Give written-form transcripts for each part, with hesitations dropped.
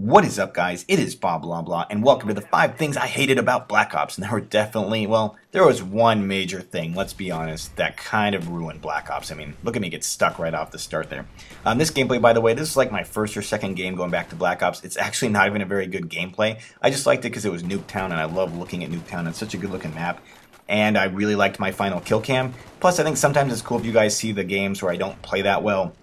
What is up, guys? It is Bob Blah Blah, and welcome to the 5 things I hated about Black Ops. And there were definitely, well, there was one major thing, let's be honest, that kind of ruined Black Ops. I mean, look at me get stuck right off the start there. This gameplay, by the way, this is like my first or second game going back to Black Ops. It's actually not even a very good gameplay. I just liked it because it was Nuketown, and I love looking at Nuketown. It's such a good looking map. And I really liked my final kill cam. Plus, I think sometimes it's cool if you guys see the games where I don't play that well,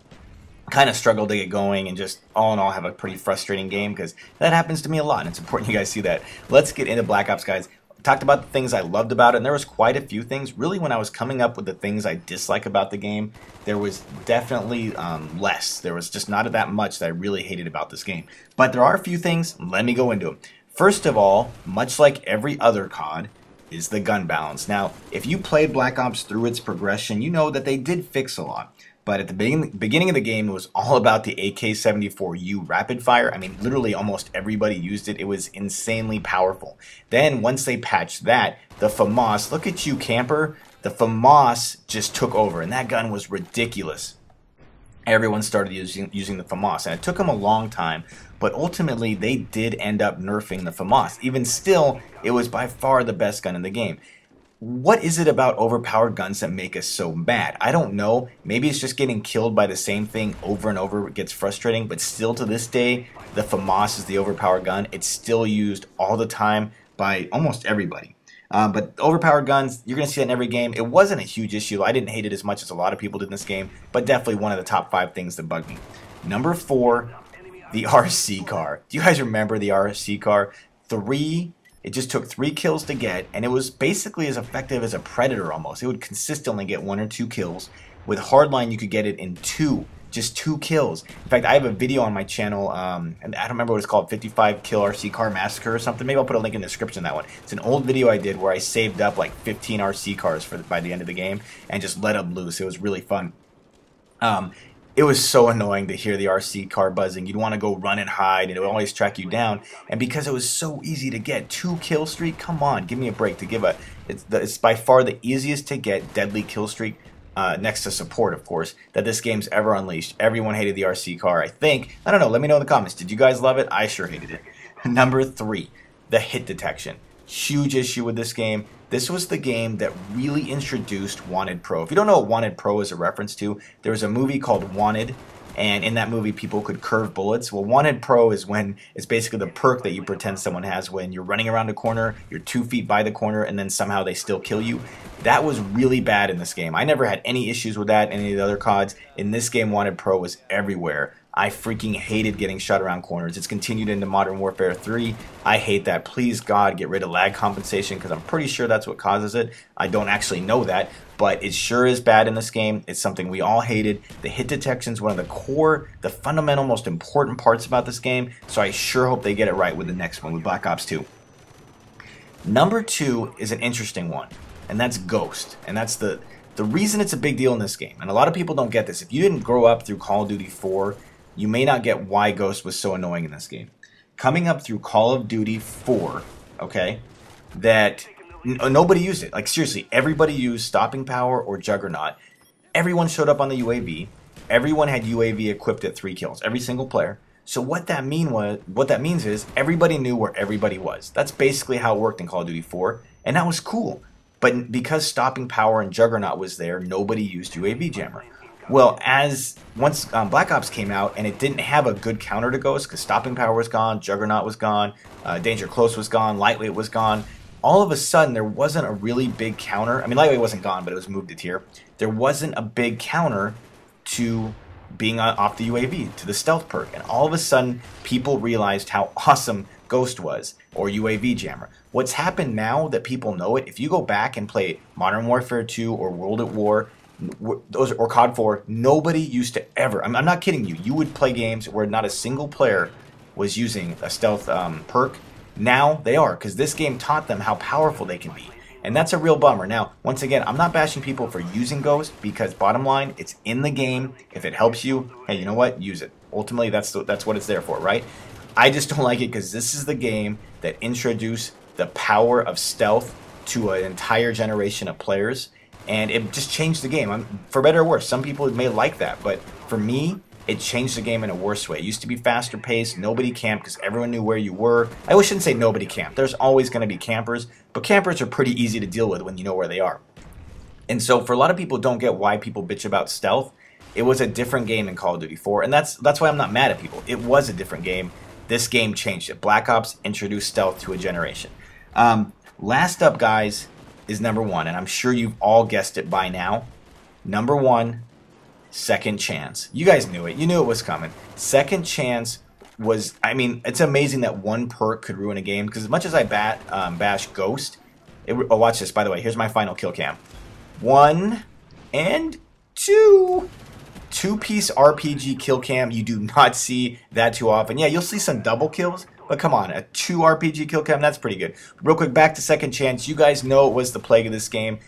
kind of struggle to get going, and just all in all have a pretty frustrating game, because that happens to me a lot, and it's important you guys see that. Let's get into Black Ops, guys. Talked about the things I loved about it, and there was quite a few things. Really, when I was coming up with the things I dislike about the game, there was definitely less. There was just not that much that I really hated about this game. But there are a few things. Let me go into them. First of all, much like every other COD, is the gun balance. Now, if you played Black Ops through its progression, you know that they did fix a lot. But at the beginning of the game, it was all about the AK-74U rapid fire. I mean, literally almost everybody used it. It was insanely powerful. Then once they patched that, the FAMAS, look at you, camper, the FAMAS just took over, and that gun was ridiculous. Everyone started using the FAMAS, and it took them a long time, but ultimately they did end up nerfing the FAMAS. Even still, it was by far the best gun in the game. What is it about overpowered guns that make us so mad? I don't know. Maybe it's just getting killed by the same thing over and over. It gets frustrating, but still to this day, the FAMAS is the overpowered gun. It's still used all the time by almost everybody. But overpowered guns, you're going to see that in every game. It wasn't a huge issue. I didn't hate it as much as a lot of people did in this game, but definitely one of the top 5 things that bugged me. Number 4, the RC car. Do you guys remember the RC car? It just took 3 kills to get, and it was basically as effective as a Predator almost. It would consistently get 1 or 2 kills. With Hardline, you could get it in just 2 kills. In fact, I have a video on my channel, and I don't remember what it's called, 55 kill RC car massacre or something. Maybe I'll put a link in the description of that one. It's an old video I did where I saved up like 15 RC cars by the end of the game and just let them loose. It was really fun. It was so annoying to hear the RC car buzzing. You'd want to go run and hide, and it would always track you down. And because it was so easy to get, 2 kill streak, come on, give me a break. It's by far the easiest to get deadly kill streak, next to support, of course, that this game's ever unleashed. Everyone hated the RC car, I think. I don't know, let me know in the comments. Did you guys love it? I sure hated it. Number 3, the hit detection. Huge issue with this game. This was the game that really introduced Wanted Pro. If you don't know what Wanted Pro is a reference to, there was a movie called Wanted, and in that movie people could curve bullets. Well, Wanted Pro is basically the perk that you pretend someone has when you're running around a corner, you're 2 feet by the corner, and then somehow they still kill you. That was really bad in this game. I never had any issues with that in any of the other CODs. In this game, Wanted Pro was everywhere. I freaking hated getting shot around corners. It's continued into Modern Warfare 3. I hate that. Please, God, get rid of lag compensation, because I'm pretty sure that's what causes it. I don't actually know that, but it sure is bad in this game. It's something we all hated. The hit detection is one of the core, the fundamental, most important parts about this game, so I sure hope they get it right with the next one, with Black Ops 2. Number 2 is an interesting one, and that's Ghost. And that's the reason it's a big deal in this game. And a lot of people don't get this. If you didn't grow up through Call of Duty 4, you may not get why Ghost was so annoying in this game. Coming up through Call of Duty 4, okay, that nobody used it. Like, seriously, everybody used Stopping Power or Juggernaut. Everyone showed up on the UAV. Everyone had UAV equipped at 3 kills. Every single player. So what that means is everybody knew where everybody was. That's basically how it worked in Call of Duty 4, and that was cool. But because Stopping Power and Juggernaut was there, nobody used UAV Jammer. Well, once Black Ops came out and it didn't have a good counter to Ghost, because Stopping Power was gone, Juggernaut was gone, Danger Close was gone, Lightweight was gone, all of a sudden there wasn't a really big counter. I mean, Lightweight wasn't gone, but it was moved to tier. There wasn't a big counter to being off the UAV, to the stealth perk. And all of a sudden, people realized how awesome Ghost was, or UAV Jammer. What's happened now that people know it, if you go back and play Modern Warfare 2 or World at War, or COD 4, nobody used to ever, I'm not kidding you, you would play games where not a single player was using a stealth perk. Now they are, because this game taught them how powerful they can be. And that's a real bummer. Now, once again, I'm not bashing people for using Ghost, because bottom line, it's in the game. If it helps you, hey, you know what? Use it. Ultimately, that's what it's there for, right? I just don't like it because this is the game that introduced the power of stealth to an entire generation of players. And it just changed the game. For better or worse, some people may like that, but for me, it changed the game in a worse way. It used to be faster paced, nobody camped because everyone knew where you were. I shouldn't say nobody camped. There's always going to be campers, but campers are pretty easy to deal with when you know where they are. And so for a lot of people who don't get why people bitch about stealth, it was a different game in Call of Duty 4, and that's why I'm not mad at people. It was a different game. This game changed it. Black Ops introduced stealth to a generation. Last up, guys, is number 1, and I'm sure you've all guessed it by now. Number 1, Second Chance. You guys knew it. You knew it was coming. Second Chance was, I mean, it's amazing that one perk could ruin a game, because as much as I bash Ghost, oh, watch this, by the way. Here's my final kill cam. 1 and 2. 2-piece RPG kill cam. You do not see that too often. Yeah, you'll see some double kills, but come on, a 2 RPG kill cam, that's pretty good. Real quick, back to Second Chance. You guys know it was the plague of this game.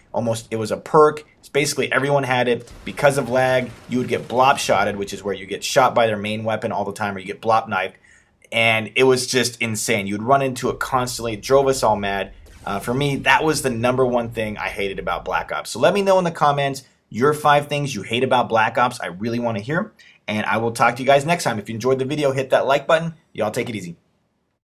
It was a perk. It's basically everyone had it. Because of lag, you would get blop shotted, which is where you get shot by their main weapon all the time, or you get blop knifed. And it was just insane. You would run into it constantly. It drove us all mad. For me, that was the number 1 thing I hated about Black Ops. So let me know in the comments your 5 things you hate about Black Ops. I really want to hear. And I will talk to you guys next time. If you enjoyed the video, hit that like button. Y'all take it easy.